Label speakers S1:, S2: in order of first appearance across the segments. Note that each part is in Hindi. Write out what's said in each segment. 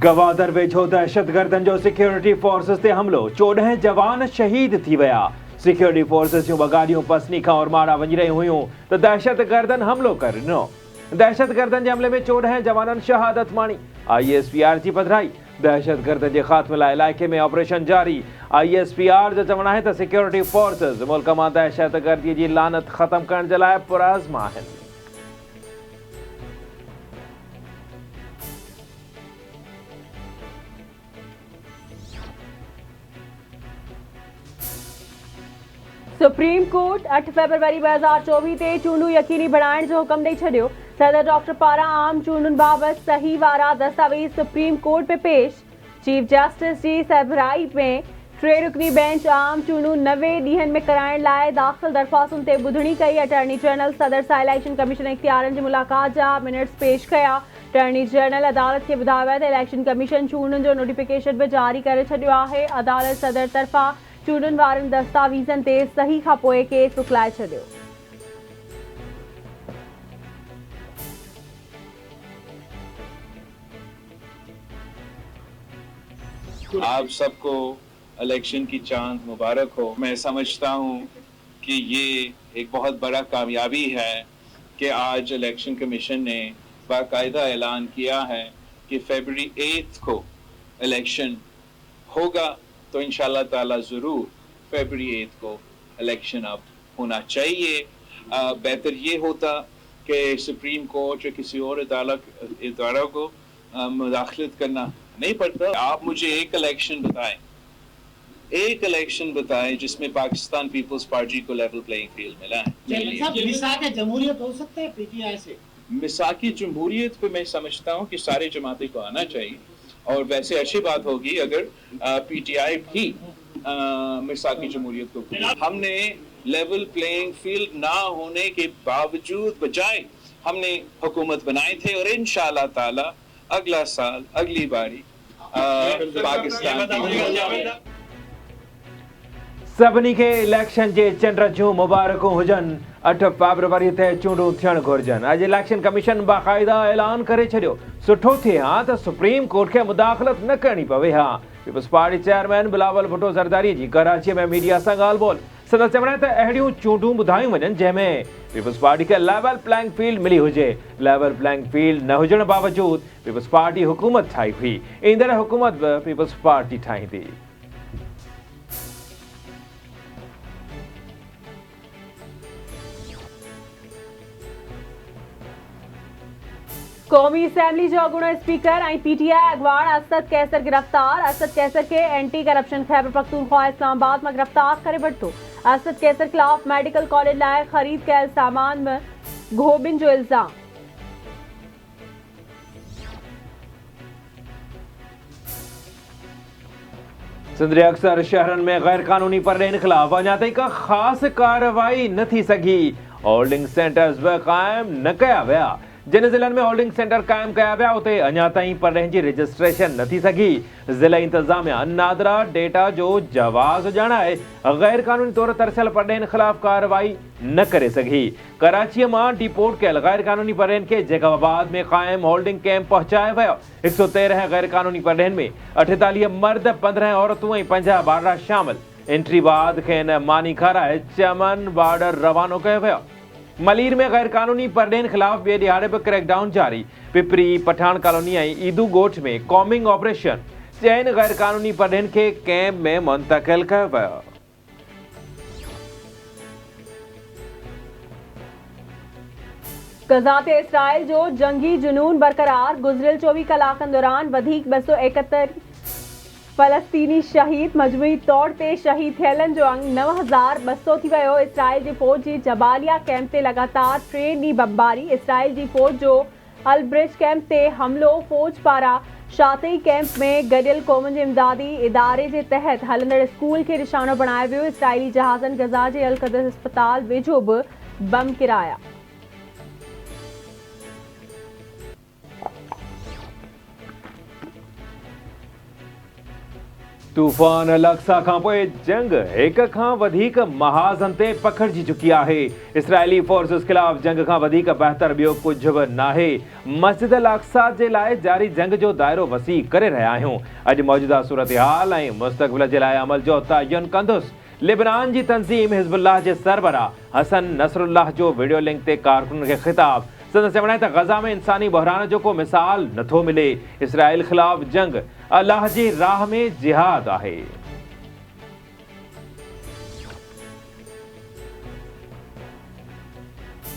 S1: गवादर वेझो दहशतगर्दनि जो सिक्योरिटी फोर्सेस ते हमलो 14 जवान शहीद थी विया। सिक्योरिटी फोर्सेस जूं ॿ गाॾियूं पसनी खां औरमाड़ा वञी रहियूं हुयूं त दहशतगर्दनि हमलो करे ॾिनो। दहशतगर्दनि जे हमले में 14 जवाननि शहादत माणी। ISPR जी पधिराई। दहशतगर्द जे ख़ात्मे लाइ इलाइक़े में ऑपरेशन जारी। ISPR जो चवणु आहे त सिक्योरिटी फोर्सेस मुल्क मां दहशतगर्दी जी लानत ख़तमु करण जे लाइ पुरज़्म आहिनि।
S2: सुप्रीम कोर्ट 8 फरवरी 2024 ते चूंडूं यकीनी बणाइण जो हुकम ॾेई छॾियो। सदर डॉक्टर पारां आम चूंडुनि बाबति सही वारा दस्तावेज़ सुप्रीम कोर्ट में पेश। चीफ जस्टिस जी सरबराही में 3 रुकनी बेंच आम चूंडूं 90 ॾींहनि में कराइण लाइ दाख़िल दरख़्वास्तुनि ते ॿुधणी कई। अटॉर्नी जनरल सदर सां इलेक्शन कमीशन इख़्तियारनि जी मुलाक़ात जा मिनट्स पेश कया। अटॉर्नी जनरल अदालत खे ॿुधायो त इलेक्शन कमीशन चूंडुनि जो नोटिफिकेशन बि जारी करे छॾियो आहे। अदालत सदर तरफ़ां चूंडुनि वारनि दस्तावेज़नि ते सही खां पोइ केस मोकिलाए छॾियो।
S3: आप सबको इलेक्शन की चांद मुबारक हो। मैं समझता हूँ कि ये एक बहुत बड़ा कामयाबी है कि आज इलेक्शन कमीशन ने बाकायदा ऐलान किया है कि फरवरी 8 को इलेक्शन होगा, तो इंशाल्लाह ताला ज़रूर फरवरी 8 को इलेक्शन अब होना चाहिए। बेहतर ये होता कि सुप्रीम कोर्ट या किसी और इदारा को मुदाखलत करना नहीं पड़ता। आप मुझे एक इलेक्शन बताएं जिसमें पाकिस्तान पीपल्स पार्टी को लेवल प्लेइंग फील्ड मिला है।
S4: मिसाक जमहूरियत हो सकता है PTI से।
S3: मिसाकी जमहूरियत पे मैं समझता हूँ कि सारे जमाती को आना चाहिए, और वैसे अच्छी बात होगी अगर PTI भी मिसाकी जमहूरियत को। हमने लेवल प्लेइंग फील्ड ना होने के बावजूद बजाय हमने हुकूमत बनाए थे, और इंशाअल्लाह ताला अगला साल अगली बारी पाकिस्तान
S1: सभिनी खे इलेक्शन जे चंड जूं मुबारकूं हुजनि। 8 फरवरी ते चूंडूं थियणु घुरिजनि। अॼु इलेक्शन कमीशन बाक़ाइदा ऐलान करे छॾियो। सुठो थिए हा त सुप्रीम कोर्ट खे मुदाख़लत न करणी पवे हा। पीपल्स पार्टी चेयरमैन बिलावल भुट्टो ज़रदारी जी कराची में मीडिया सां ॻाल्हि ॿोल। सदर चवण त अहिड़ियूं चूंडूं ॿुधायूं वञनि जंहिंमें पीपल्स पार्टी खे लेवल प्लेइंग फील्ड मिली हुजे। लेवल प्लेइंग फील्ड न हुजण बावजूद पीपल्स पार्टी हुकूमत ठाही हुई। ईंदड़ हुकूमत बि पीपल्स पार्टी ठाहींदी।
S2: क़ौमी असेंबली जो अॻूणो स्पीकर ऐं PTI अॻवान असद कैसर गिरफ़्तार। असद कैसर खे एंटी करप्शन खैबर पख्तूनख्वा इस्लामाबाद में गिरफ़्तार करे वरितो। असद कैसर ख़िलाफ़ मेडिकल कॉलेज लाइ ख़रीद कयल सामान में घोबिन जो इल्ज़ाम।
S1: सिंध जे अक्सर शहरनि में गैर कानूनी परडेनि ख़िलाफ़ अञा ताईं का ख़ासि कार्रवाई न थी सघी। होल्डिंग सेंटर्स बि क़ाइमु न कया विया। जिन ज़िलनि में होल्डिंग सेंटर क़ाइमु कया विया उते अञा ताईं परडेनि जी रजिस्ट्रेशन न थी सघी। ज़िला इंतज़ामिया नादरा डेटा जो जवाज़ ॼाणाए गैर कानूनी तौर तरसियल परडेनि ख़िलाफ़ कार्रवाई न करे सघी। कराचीअ मां डिपोर्ट कयल गैर कानूनी परडेनि खे जैकबाबाद में क़ाइमु होल्डिंग कैंप पहुचायो वियो। 113 गैर कानूनी परडेनि में 48 मर्द, 15 औरतूं ऐं 50 ॿारड़ा शामिल। एंट्री बाद खेनि मानी खाराए चमन बॉर्डर रवानो कयो वियो। मलीर में गैर कानूनी परडेनि ख़िलाफ़ ॿिए ॾियारे बि क्रैकडाउन जारी। पिपरी, पठान कॉलोनी ऐं ईदू ॻोठ में कॉम्बिंग ऑपरेशन। 4 गैर कानूनी परडेनि खे कैंप में मुंतक़िल कयो वियो।
S2: गज़ा ते इसराइल जो जंगी जुनून बरक़रार। गुज़िरियल 24 कलाकनि दौरान वधीक 271 फ़लस्तीनी शहीद। मजमूई तौर ते शहीद थियलनि जो अंग 9200 थी वियो। इसराइल जी फ़ौज जी जबालिया कैंप ते लगातार 3 ॾींहं बमबारी। इसराइल जी फ़ौज जो अलब्रिज कैंप ते हमलो। फ़ौज पारां शाती कैंप में गॾियल क़ौमुनि जे इमदादी इदारे जे तहत हलंदड़ स्कूल खे निशानो बणायो वियो। इसराइली जहाज़नि गज़ा जे अल-क़ुद्स अस्पताल वेझो बि बम किराया।
S1: तूफ़ान अल-अक्सा खां पोइ जंग हिक खां वधीक महाज़न ते पखिड़िजी चुकी आहे। इसराइली फोर्सिस ख़िलाफ़ जंग खां वधीक बहितर ॿियो कुझु बि नाहे। मस्जिद अल-अक्सा जे लाइ जारी जंग जो दाइरो वसी करे रहिया आहियूं। अॼु मौजूदा सूरत-हाल ऐं मुस्तक़बिल जे लाइ अमल जो तयन कंदुसि। लिबनान जी तंज़ीम हिज़्बुल्लाह जे सरबराह हसन नसरुल्लाह जो वीडियो लिंक ते कारकुननि खे ख़िताब। संदसि चवण त गज़ा में इंसानी बहरान जो को मिसाल नथो मिले। इसराइल ख़िलाफ़ जंग अल्लाह जी राह में जिहाद आहे।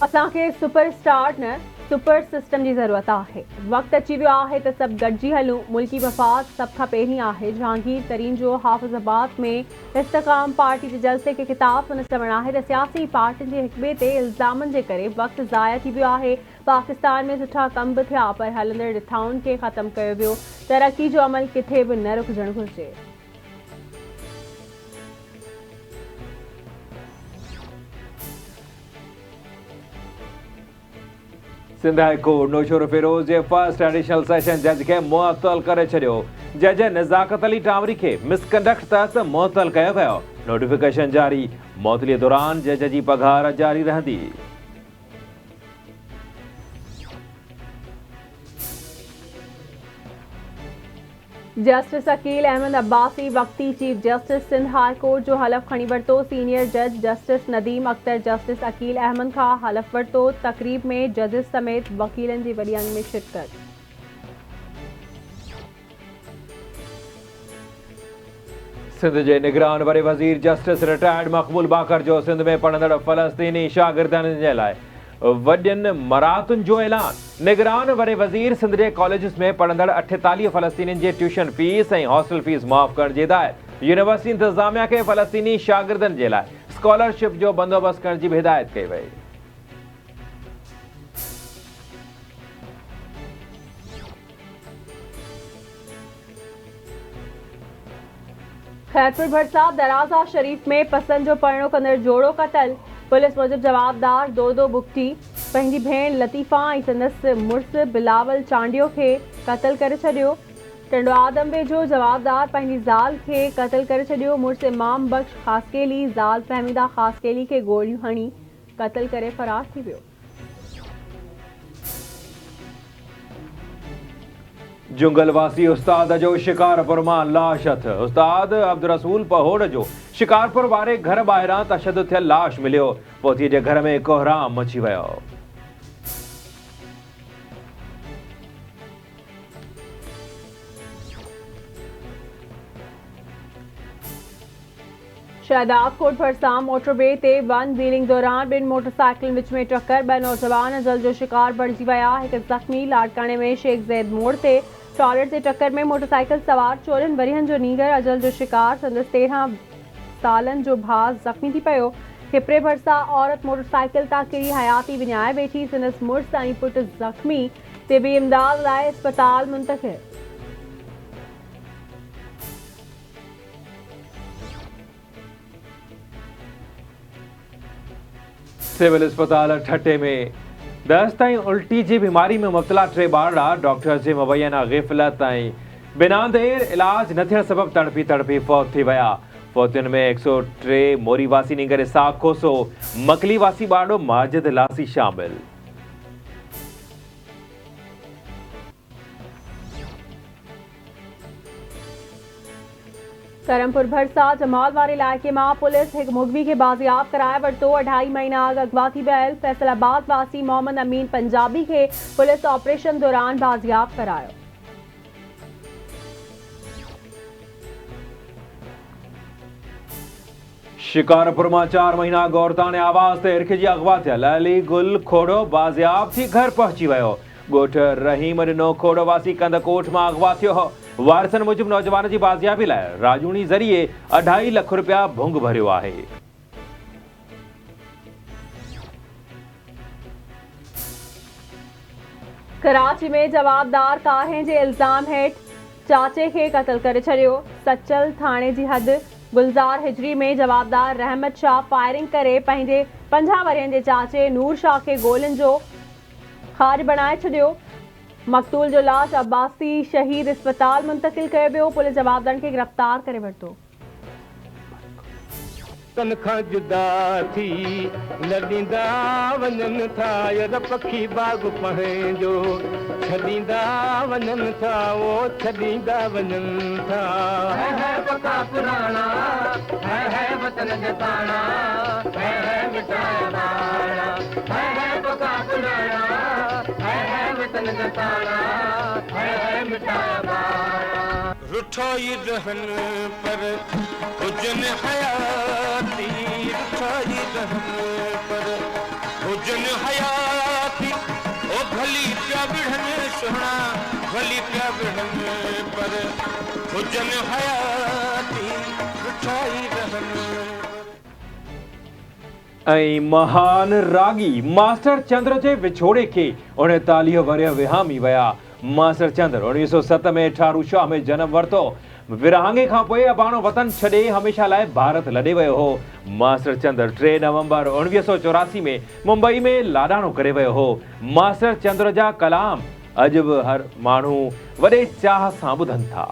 S2: असांखे सुपरस्टार न सुपर सिस्टम जी ज़रूरत आहे। वक़्तु अची वियो आहे त सभु गॾिजी हलूं। मुल्की मफ़ाद सभ खां पहिरीं आहे। जहांगीर तरीन जो हाफ़िज़ाबाद में इस्तेक़ाम पार्टी जे जलसे खे ख़िताब संदसि चवणु आहे त सियासी पार्टियुनि जे हिक ॿिए ते इल्ज़ामनि जे करे वक़्तु ज़ाया थी वियो आहे। पाकिस्तान में सुठा कम बि थिया पर हलंदड़ रिथाउनि खे ख़तमु कयो वियो। तरक़ी जो अमल किथे बि न रुकजणु घुरिजे।
S1: सिंध हाई कोर्ट नौशर फिरोज जे फर्स्ट एडिशनल सेशन जज खे मुअत्तल करे छॾियो। जज नज़ाकत अली टावरी खे मिसकंडक्ट तहत मुअत्तल कयो वियो। नोटिफिकेशन जारी। मुअत्तलीअ दौरान जज जी पघार जारी रहंदी।
S2: जस्टिस अकील अहमद अब्बासी वक्ती chief justice Sindh high court जो हलफ खणी वरितो। सीनियर जज जस्टिस नदीम अख्तर जस्टिस अकील अहमद खां हलफ वरितो। तक़रीब में जजिस समेत वकीलनि जी वॾी अंग में शिरकत।
S1: सिंध जे निगरान वरी वज़ीर जस्टिस रिटायर्ड मक़बूल बाकर जो सिंध में पढ़ंदड़ फ़लस्तीनी शागिर्दनि जे लाइ वॾियुनि मराहतुनि जो ऐलान। निगरान वरे वज़ीर सिंध जे कॉलेजिस में पढ़ंदड़ 48 फ़लस्तीनियुनि जी ट्यूशन फीस ऐं हॉस्टल फीस माफ़ करण जी हिदायत। यूनिवर्सिटी इंतज़ामिया खे फ़लस्तीनी शागिर्दनि जे लाइ स्कॉलरशिप जो बंदोबस्तु करण जी बि हिदायत कई वई।
S2: खैरपुर भरसा दराजा शरीफ में पसंद जो परणो कंदड़ जोड़ो क़तल। पुलिस मूजिब जवाबदार दो बुगटी पंहिंजी भेण लतीफ़ा ऐं संदसि मुड़ुसु बिलावल चांडियो खे क़तल करे छॾियो। टंडो आदम वेझो जवाबदार पंहिंजी ज़ाल खे क़तल करे छॾियो। मुड़ुसु इमाम बख्श ख़ासकेली ज़ाल फहमीदा ख़ासकेली खे गोलियूं हणी क़तल करे फ़रार थी वियो।
S1: जुंगलवासी उस्ताद जो शिकारपुर मां लाश हथ। उस्ताद अब्दुल पहोड़ जो शिकारपुर वारे घर ॿाहिरां तशद्दुद थियल लाश मिलियो। पोतीअ जे घर में कोहराम मची वियो।
S2: शहदाद कोट भरसा मोटरवे ते वन व्हीलिंग दौरान ॿिनि मोटरसाइकिल विच में टक्कर। ॿ नौजवान जल जो शिकार बणिजी विया। हिकु ज़ख़्मी लाड़काणे में शेख ज़ैद मोड़ ते टॉयलेट जे टक्कर में मोटरसाइकिल सवार 54 वरियनि जो नीगर अजल जो शिकार संदसि 13 सालनि जो भाउ ज़ख़्मी थी पियो। हिपरे भरसा औरत मोटरसाइकिल तां किरी हयाती विञाए वेठी। संदसि मुड़ुसु ऐं पुटु ज़ख़्मी तिबी इमदाद लाइ अस्पताल मुंतक़िल।
S1: सिविल अस्पताल ठट्टे में दस्त ऐं उल्टी जी बीमारी में मुब्तला 3 ॿारड़ा डॉक्टर जे मुबैना ग़िफ़लत ऐं बिना देर इलाज न थियण सबबि तड़पी फ़ौत थी विया। फ़ौतियुनि में 103 मोरीवासी नींगर इसाक़ खोसो, मकलीवासी ॿारड़ो माजिद लासी शामिल।
S2: करमपुर भरसा जमाल वारे इलाइक़े मां पुलिस हिकु मुग़वी खे बाज़ियाब कराए वरितो। 2.5 महीना अॻु अगवा थी वियल फैसलाबाद वासी मोहम्मद अमीन पंजाबी खे पुलिस ऑपरेशन दौरान बाज़ियाब करायो।
S1: शिकारपुर मां 4 महीना अॻु औरताणे आवाज़ ते इरख जी अगवा थियल अली गुल खोड़ो बाज़ियाब थी घर पहुची वियो। ॻोठ रहीम ॾिनो खोड़ो वासी कंदकोट मां अगवा थियो। वारिसनि मूजिब नौजवान जी बाज़ियाबी लाइ राजूणी ज़रिए 2.5 लख रुपया भुंग भरियो आहे।
S2: कराची में जवाबदार कारहें जे इल्ज़ाम हेठि चाचे खे क़तल करे छॾियो। सचल थाणे जी हद गुलज़ार हिजरी में जवाबदार रहमत शाह फायरिंग करे पंहिंजे 50 वरियनि जे चाचे नूर शाह खे गोलियुनि जो खार बणाए छॾियो। मक़तूल जो लाश अब्बासी शहीद अस्पताल मुंतकिल कयो वियो। पुलिस जवाबदारनि खे गिरफ़्तार करे वरितो।
S5: तन खां जुदा थी लॾींदा वञनि था यार पखी बाग पंहिंजो छॾींदा वञनि था वो छॾींदा वञनि था। है पका पुराणा है वतन जताना है मिटाया बाड़ा है पका पुराणा है वतन जताना है मिटाया बाड़ा। रुठाई रहन पर हुजन हयाती रुठाई रहन पर हुजन हयाती ओ भली प्या बिढ़न सोहना भली प्या बिढ़न पर हुजन हयाती रुठाई रहन।
S1: ऐं महान रागी मास्टर चंद्र जे विछोड़े खे 39 वर विहामी विया। मास्टर चंद्र 1907 में ठारू शाह में जन्म वरितो। विरहाङे खां पोइ अबाणो वतन छॾे हमेशा लाइ भारत लॾे वियो हो। मास्टर चंद्र 3 नवंबर 1984 में मुंबई में लाॾाणो करे वियो हो। मास्टर चंद्र जा कलाम अॼु बि हर माण्हू वॾे चाह सां ॿुधनि था।